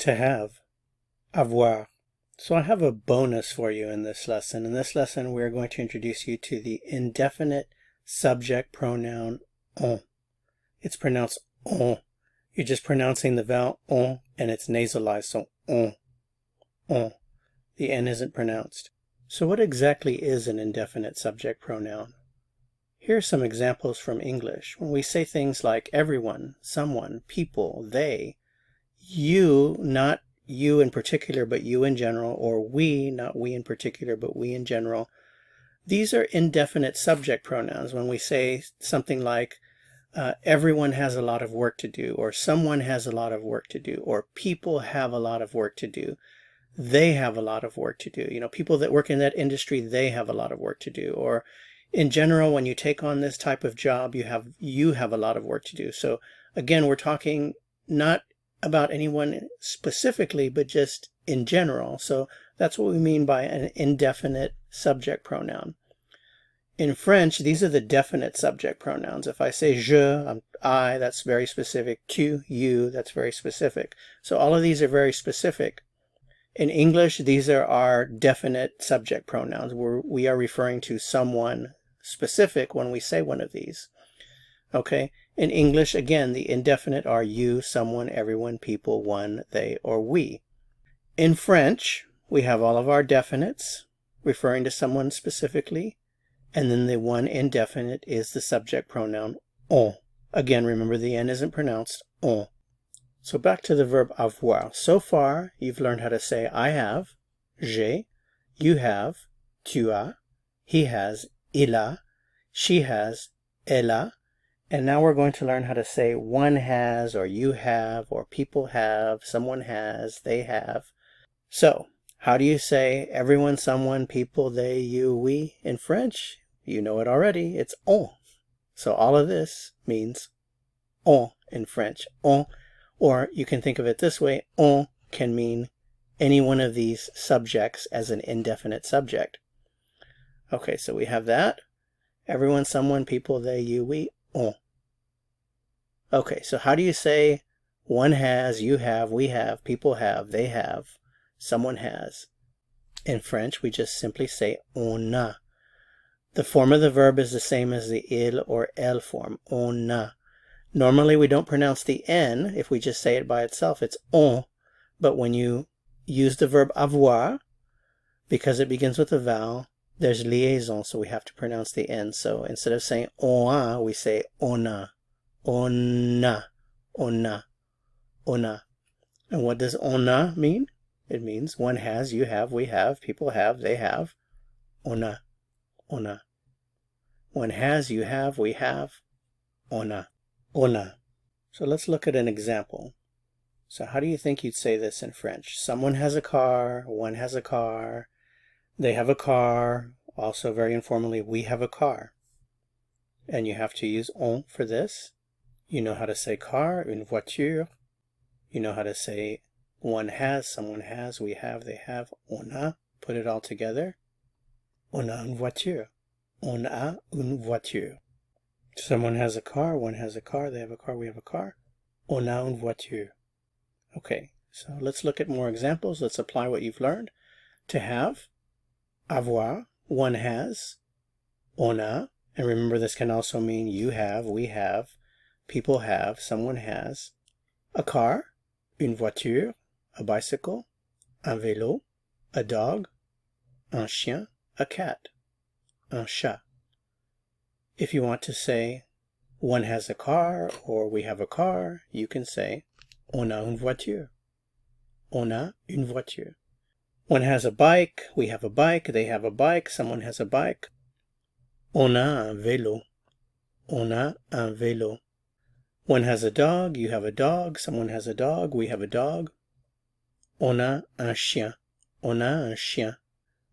To have, avoir. So I have a bonus for you in this lesson. In this lesson, we're going to introduce you to the indefinite subject pronoun on. It's pronounced on. You're just pronouncing the vowel on, and it's nasalized, so on, on. The N isn't pronounced. So what exactly is an indefinite subject pronoun? Here are some examples from English. When we say things like everyone, someone, people, they, you, not you in particular, but you in general, or we, not we in particular, but we in general. These are indefinite subject pronouns. When we say something like, everyone has a lot of work to do, or someone has a lot of work to do, or people have a lot of work to do, they have a lot of work to do. You know, people that work in that industry, they have a lot of work to do. Or in general, when you take on this type of job, you have a lot of work to do. So again, we're talking not about anyone specifically, but just in general. So that's what we mean by an indefinite subject pronoun. In French, these are the definite subject pronouns. If I say je, I, that's very specific. Tu, you, that's very specific. So all of these are very specific. In English, these are our definite subject pronouns. We are referring to someone specific when we say one of these. Okay? In English, again, the indefinite are you, someone, everyone, people, one, they, or we. In French, we have all of our definites referring to someone specifically, and then the one indefinite is the subject pronoun on. Again, remember the N isn't pronounced, on. So back to the verb avoir. So far, you've learned how to say I have, j'ai, you have, tu as, he has, il a, she has, elle a, and now we're going to learn how to say one has, or you have, or people have, someone has, they have. So, how do you say everyone, someone, people, they, you, we in French? You know it already. It's on. So all of this means on in French. On. Or you can think of it this way. On can mean any one of these subjects as an indefinite subject. Okay, so we have that. Everyone, someone, people, they, you, we, on. Okay, so how do you say one has, you have, we have, people have, they have, someone has? In French, we just simply say on a. The form of the verb is the same as the il or elle form, on a. Normally, we don't pronounce the N. If we just say it by itself, it's on. But when you use the verb avoir, because it begins with a vowel, there's liaison, so we have to pronounce the N. So instead of saying on a, we say on a, on a, on a, on a. And what does on a mean? It means one has, you have, we have, people have, they have. On a, on a. One has, you have, we have. On a. On. So let's look at an example. So how do you think you'd say this in French? Someone has a car, one has a car, they have a car, also very informally, we have a car. And you have to use on for this. You know how to say car, une voiture. You know how to say one has, someone has, we have, they have, on a. Put it all together. On a une voiture. On a une voiture. Someone has a car, one has a car, they have a car, we have a car. On a une voiture. Okay, so let's look at more examples. Let's apply what you've learned. To have, avoir, one has, on a, and remember this can also mean you have, we have, people have, someone has, a car, une voiture, a bicycle, un vélo, a dog, un chien, a cat, un chat. If you want to say one has a car or we have a car, you can say on a une voiture. On a une voiture. One has a bike, we have a bike, they have a bike, someone has a bike. On a un vélo. On a un vélo. One has a dog, you have a dog, someone has a dog, we have a dog. On a un chien. On a un chien.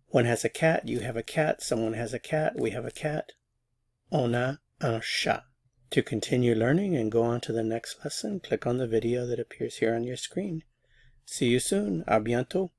One has a cat, you have a cat, someone has a cat, we have a cat. On a un chat. To continue learning and go on to the next lesson, click on the video that appears here on your screen. See you soon. À bientôt.